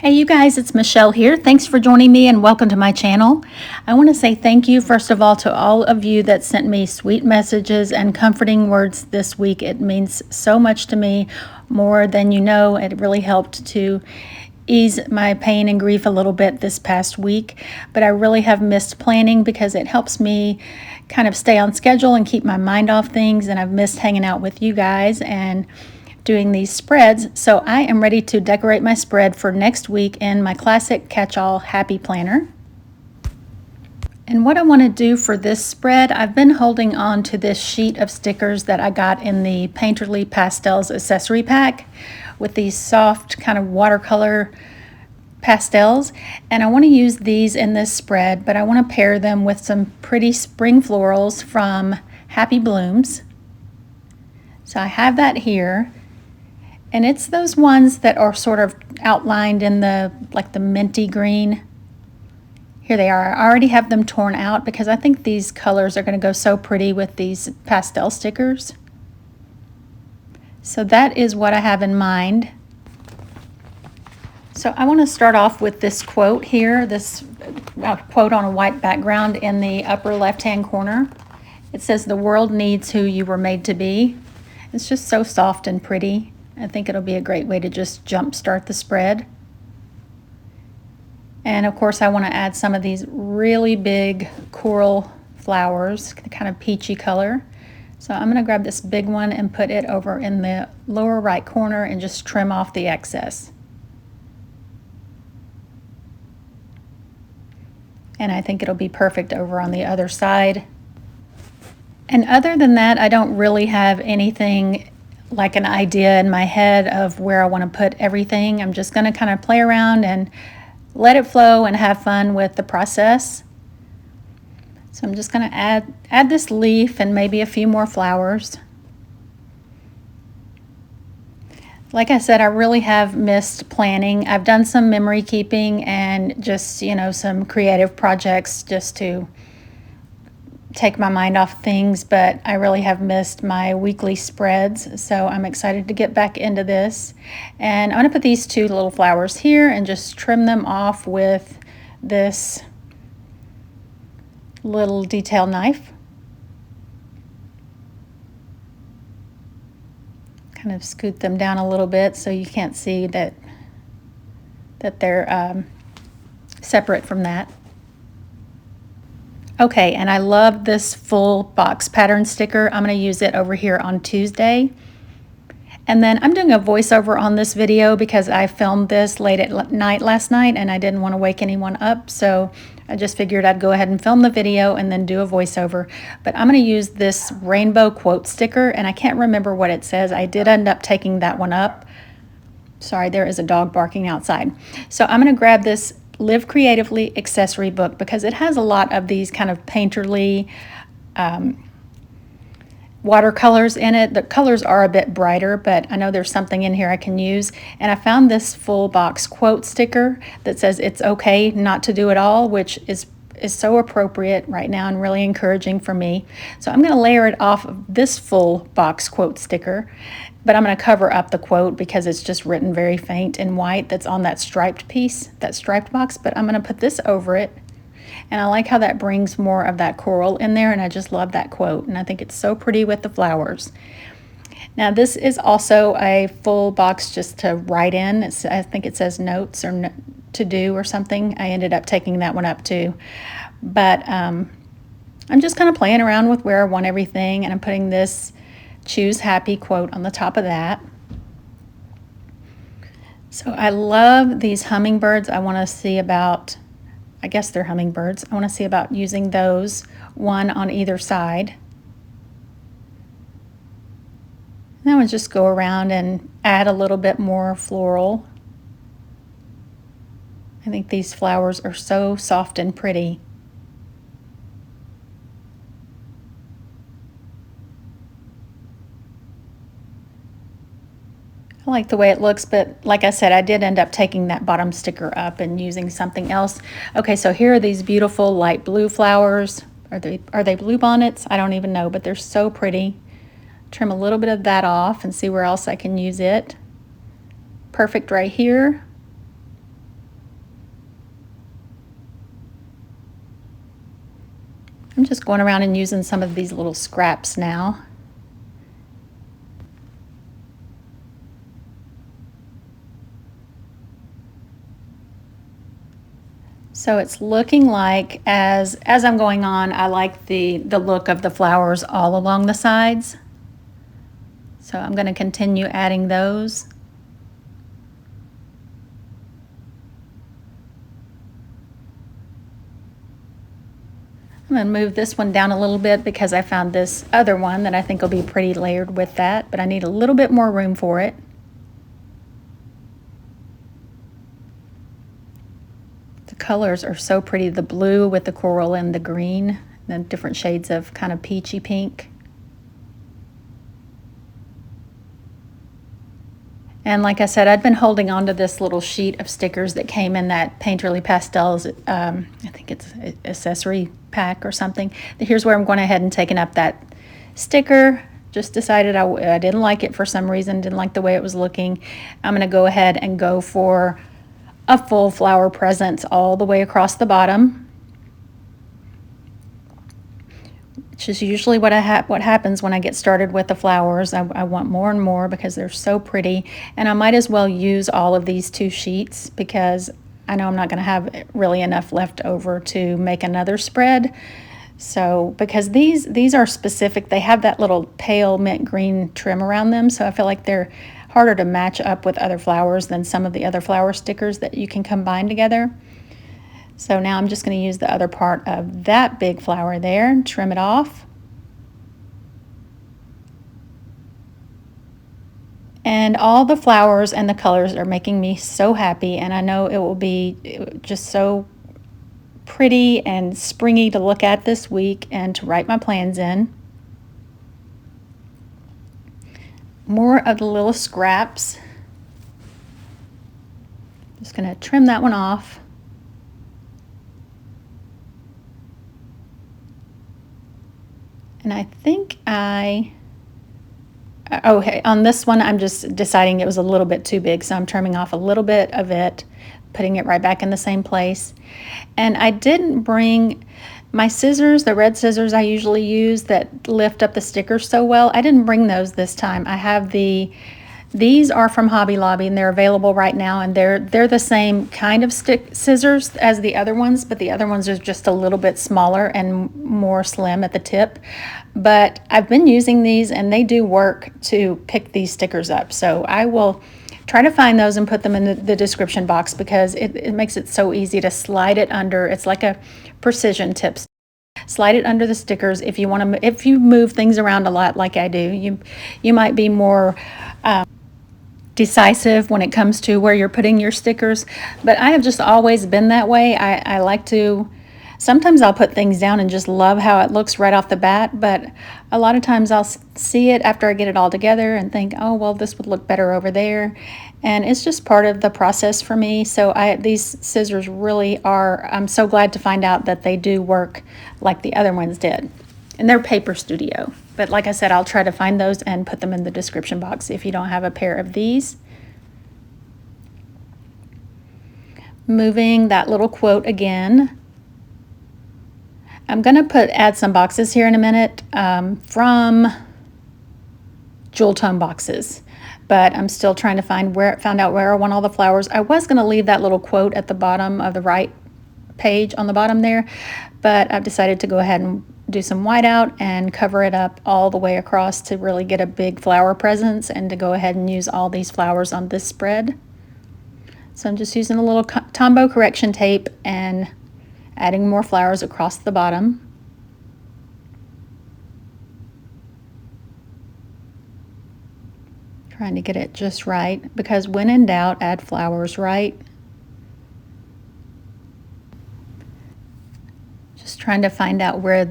Hey you guys, it's Michelle here. Thanks for joining me and welcome to my channel. I want to say thank you first of all to all of you that sent me sweet messages and comforting words this week. It means so much to me, more than you know. It really helped to ease my pain and grief a little bit this past week, but I really have missed planning because it helps me kind of stay on schedule and keep my mind off things, and I've missed hanging out with you guys and doing these spreads. So I am ready to decorate my spread for next week in my classic catch-all happy planner. And what I want to do for this spread, I've been holding on to this sheet of stickers that I got in the Painterly Pastels accessory pack with these soft kind of watercolor pastels, and I want to use these in this spread, but I want to pair them with some pretty spring florals from Happy Blooms. So I have that here. And it's those ones that are sort of outlined in the minty green. Here they are. I already have them torn out because I think these colors are going to go so pretty with these pastel stickers. So that is what I have in mind. So I want to start off with this quote here, this quote on a white background in the upper left-hand corner. It says, "The world needs who you were made to be." It's just so soft and pretty. I think it'll be a great way to just jumpstart the spread. And of course I want to add some of these really big coral flowers, the kind of peachy color. So I'm going to grab this big one and put it over in the lower right corner and just trim off the excess. And I think it'll be perfect over on the other side. And other than that, I don't really have anything like an idea in my head of where I want to put everything. I'm just going to kind of play around and let it flow and have fun with the process. So I'm just going to add this leaf and maybe a few more flowers. Like I said, I really have missed planning. I've done some memory keeping and just, some creative projects just to take my mind off things, but I really have missed my weekly spreads, so I'm excited to get back into this. And I'm going to put these two little flowers here and just trim them off with this little detail knife. Kind of scoot them down a little bit so you can't see that they're separate from that. Okay, and I love this full box pattern sticker. I'm going to use it over here on Tuesday. And then I'm doing a voiceover on this video because I filmed this late at night last night and I didn't want to wake anyone up. So I just figured I'd go ahead and film the video and then do a voiceover. But I'm going to use this rainbow quote sticker, and I can't remember what it says. I did end up taking that one up. Sorry, there is a dog barking outside. So I'm going to grab this Live Creatively accessory book because it has a lot of these kind of painterly watercolors in it. The colors are a bit brighter, but I know there's something in here I can use. And I found this full box quote sticker that says it's okay not to do it all, which is so appropriate right now and really encouraging for me. So I'm going to layer it off of this full box quote sticker, but I'm going to cover up the quote because it's just written very faint in white that's on that striped piece, that striped box, but I'm going to put this over it. And I like how that brings more of that coral in there, and I just love that quote, and I think it's so pretty with the flowers. Now this is also a full box just to write in. I think it says notes or to do or something. I ended up taking that one up too. But I'm just kind of playing around with where I want everything, and I'm putting this Choose Happy quote on the top of that. So I love these hummingbirds. I want to see about, I guess they're hummingbirds. I want to see about using those, one on either side. And I would just go around and add a little bit more floral. I think these flowers are so soft and pretty. I like the way it looks, but like I said, I did end up taking that bottom sticker up and using something else. Okay, so here are these beautiful light blue flowers. Are they blue bonnets? I don't even know, but they're so pretty. Trim a little bit of that off and see where else I can use it. Perfect right here. I'm just going around and using some of these little scraps now. So it's looking like as I'm going on, I like the look of the flowers all along the sides. So I'm going to continue adding those. I'm going to move this one down a little bit because I found this other one that I think will be pretty layered with that, but I need a little bit more room for it. The colors are so pretty, the blue with the coral and the green, and the different shades of kind of peachy pink. And like I said, I'd been holding on to this little sheet of stickers that came in that Painterly Pastels, I think it's an accessory pack or something. Here's where I'm going ahead and taking up that sticker. Just decided I didn't like it for some reason, didn't like the way it was looking. I'm going to go ahead and go for a full flower presence all the way across the bottom. Which is usually what happens when I get started with the flowers. I want more and more because they're so pretty, and I might as well use all of these 2 sheets because I know I'm not going to have really enough left over to make another spread. So because these are specific, they have that little pale mint green trim around them, so I feel like they're harder to match up with other flowers than some of the other flower stickers that you can combine together. So now I'm just going to use the other part of that big flower there and trim it off. And all the flowers and the colors are making me so happy, and I know it will be just so pretty and springy to look at this week and to write my plans in. More of the little scraps. Just going to trim that one off. And I think okay, on this one, I'm just deciding it was a little bit too big, so I'm trimming off a little bit of it, putting it right back in the same place. And I didn't bring my scissors, the red scissors I usually use that lift up the stickers so well. I didn't bring those this time. I have these are from Hobby Lobby, and they're available right now, and they're the same kind of scissors as the other ones, but the other ones are just a little bit smaller and more slim at the tip. But I've been using these, and they do work to pick these stickers up. So I will try to find those and put them in the description box because it makes it so easy to slide it under. It's like a precision tip. Slide it under the stickers. If you want to, if you move things around a lot like I do, you might be more decisive when it comes to where you're putting your stickers, but I have just always been that way. I like to, sometimes I'll put things down and just love how it looks right off the bat, but a lot of times I'll see it after I get it all together and think, oh, well, this would look better over there. And it's just part of the process for me. So these scissors really are, I'm so glad to find out that they do work like the other ones did. And they're Paper Studio. But like I said, I'll try to find those and put them in the description box if you don't have a pair of these. Moving that little quote again. I'm going to add some boxes here in a minute from Jewel Tone boxes. But I'm still trying to find out where I want all the flowers. I was going to leave that little quote at the bottom of the right page on the bottom there, but I've decided to go ahead and do some whiteout and cover it up all the way across to really get a big flower presence and to go ahead and use all these flowers on this spread. So I'm just using a little Tombow correction tape and adding more flowers across the bottom. Trying to get it just right, because when in doubt, add flowers, right? Just trying to find out where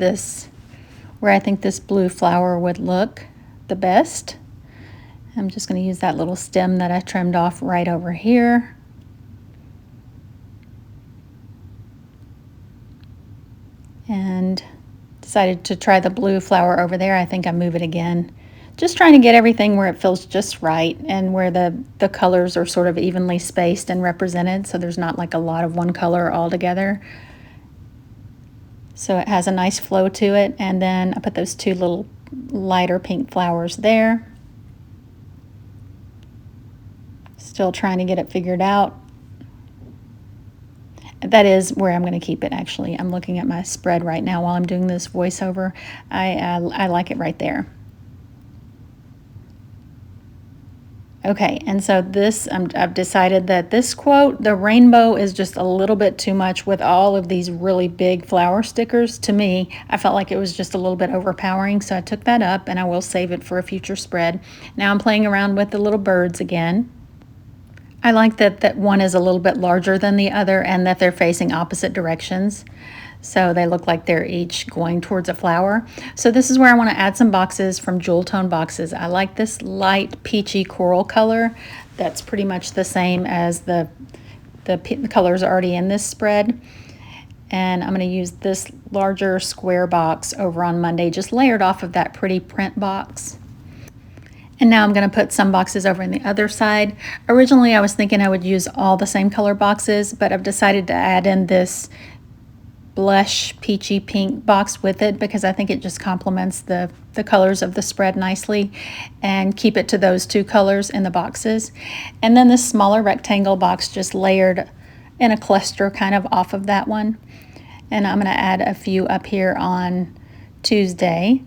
I think this blue flower would look the best. I'm just going to use that little stem that I trimmed off right over here. And decided to try the blue flower over there. I think I move it again. Just trying to get everything where it feels just right and where the colors are sort of evenly spaced and represented, so there's not like a lot of one color all together. So it has a nice flow to it. And then I put those two little lighter pink flowers there. Still trying to get it figured out. That is where I'm going to keep it, actually. I'm looking at my spread right now while I'm doing this voiceover. I like it right there. Okay, and so this, I've decided that this quote, the rainbow, is just a little bit too much with all of these really big flower stickers. To me, I felt like it was just a little bit overpowering, so I took that up, and I will save it for a future spread. Now I'm playing around with the little birds again. I like that one is a little bit larger than the other and that they're facing opposite directions. So they look like they're each going towards a flower. So this is where I want to add some boxes from Jewel Tone Boxes. I like this light peachy coral color. That's pretty much the same as the colors already in this spread. And I'm going to use this larger square box over on Monday, just layered off of that pretty print box. And now I'm going to put some boxes over on the other side. Originally I was thinking I would use all the same color boxes, but I've decided to add in this blush peachy pink box with it because I think it just complements the colors of the spread nicely, and keep it to those two colors in the boxes. And then this smaller rectangle box just layered in a cluster kind of off of that one. And I'm going to add a few up here on Tuesday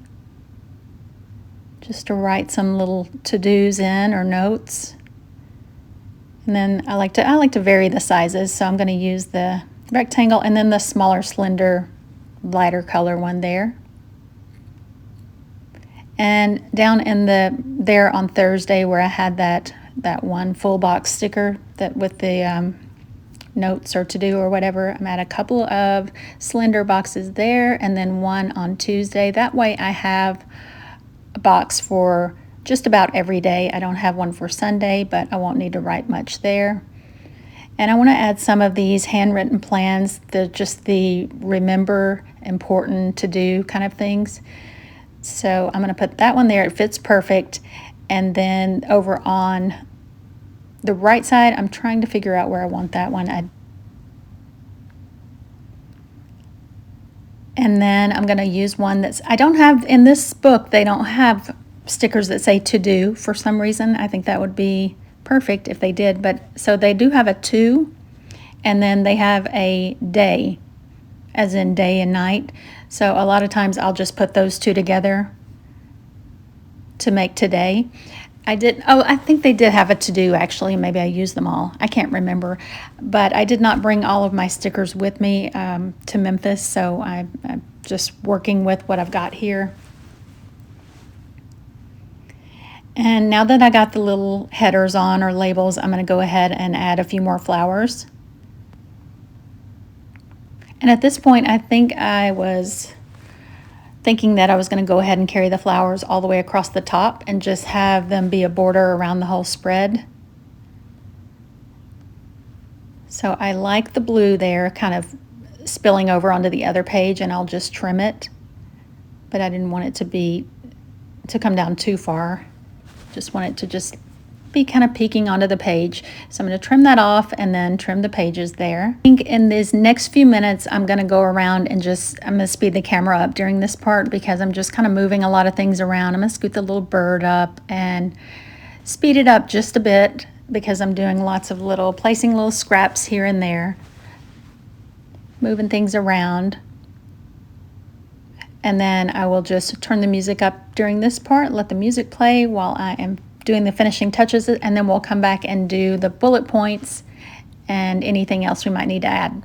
just to write some little to-dos in or notes. And then I like to vary the sizes, so I'm going to use the rectangle and then the smaller, slender, lighter color one there. And down in there on Thursday where I had that one full box sticker that with the notes or to do or whatever, I'm at a couple of slender boxes there, and then one on Tuesday. That way I have a box for just about every day. I don't have one for Sunday, but I won't need to write much there. And I want to add some of these handwritten plans, just the remember, important, to do kind of things. So I'm going to put that one there. It fits perfect. And then over on the right side, I'm trying to figure out where I want that one. And then I'm going to use one I don't have, in this book, they don't have stickers that say to do for some reason. I think that would be perfect if they did. But so they do have a to, and then they have a day, as in day and night. So a lot of times I'll just put those two together to make today. I think they did have a to-do, actually. Maybe I used them all. I can't remember. But I did not bring all of my stickers with me to Memphis, so I'm just working with what I've got here. And now that I got the little headers on, or labels, I'm going to go ahead and add a few more flowers. And at this point, I think I was thinking that I was going to go ahead and carry the flowers all the way across the top and just have them be a border around the whole spread. So I like the blue there kind of spilling over onto the other page, and I'll just trim it. But I didn't want it to come down too far. Just want it to just be kind of peeking onto the page. So I'm going to trim that off and then trim the pages there. I think in these next few minutes I'm going to go around and I'm going to speed the camera up during this part because I'm just kind of moving a lot of things around. I'm going to scoot the little bird up and speed it up just a bit because I'm doing lots of placing little scraps here and there, moving things around. And then I will just turn the music up during this part, let the music play while I am doing the finishing touches, and then we'll come back and do the bullet points and anything else we might need to add.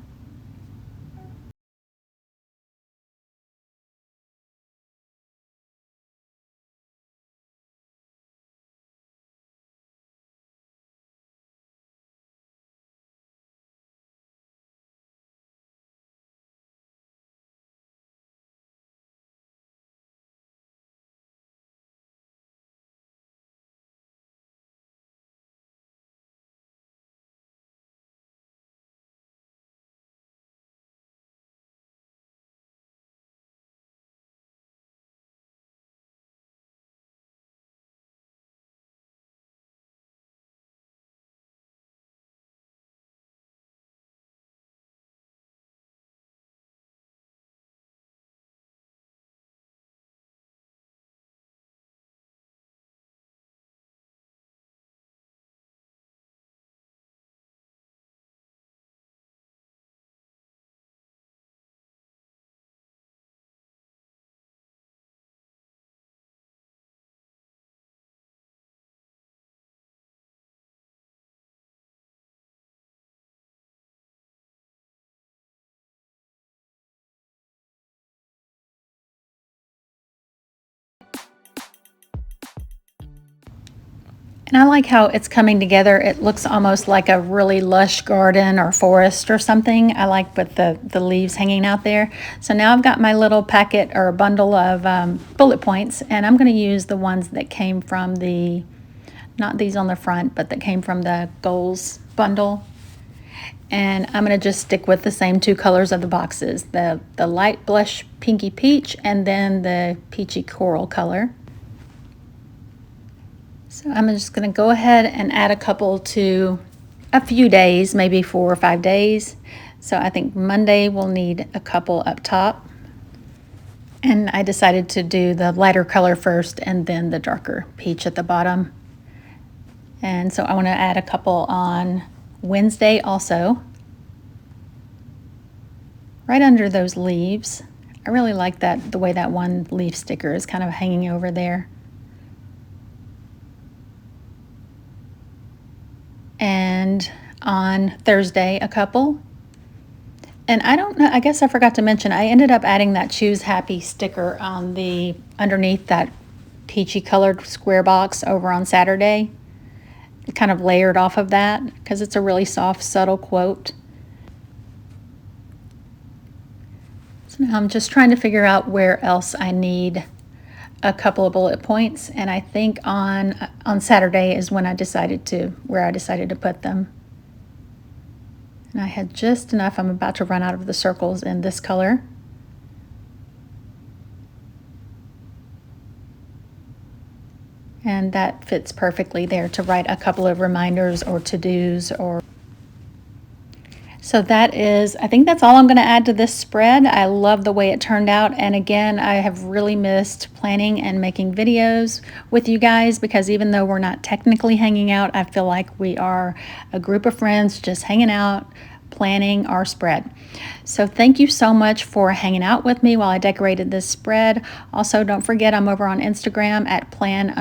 And I like how it's coming together. It looks almost like a really lush garden or forest or something. I like with the leaves hanging out there. So now I've got my little packet or bundle of bullet points, and I'm going to use the ones that came from the, not these on the front, but that came from the goals bundle. And I'm going to just stick with the same two colors of the boxes, the light blush pinky peach and then the peachy coral color. So I'm just going to go ahead and add a couple to a few days, maybe 4 or 5 days. So I think Monday we'll need a couple up top. And I decided to do the lighter color first and then the darker peach at the bottom. And so I want to add a couple on Wednesday also, right under those leaves. I really like that, the way that one leaf sticker is kind of hanging over there. And on Thursday a couple. And I don't know, I guess I forgot to mention, I ended up adding that Choose Happy sticker on the underneath that peachy colored square box over on Saturday. It kind of layered off of that because it's a really soft, subtle quote. So now I'm just trying to figure out where else I need a couple of bullet points, and I think on Saturday is when I decided to put them. And I had just enough. I'm about to run out of the circles in this color. And that fits perfectly there to write a couple of reminders or to-dos or. So that is, I think that's all I'm going to add to this spread. I love the way it turned out. And again, I have really missed planning and making videos with you guys, because even though we're not technically hanging out, I feel like we are a group of friends just hanging out, planning our spread. So thank you so much for hanging out with me while I decorated this spread. Also, don't forget I'm over on Instagram at plan_on_it.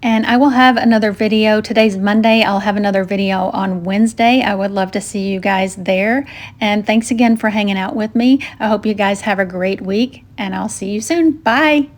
And I will have another video. Today's Monday. I'll have another video on Wednesday. I would love to see you guys there. And thanks again for hanging out with me. I hope you guys have a great week, and I'll see you soon. Bye.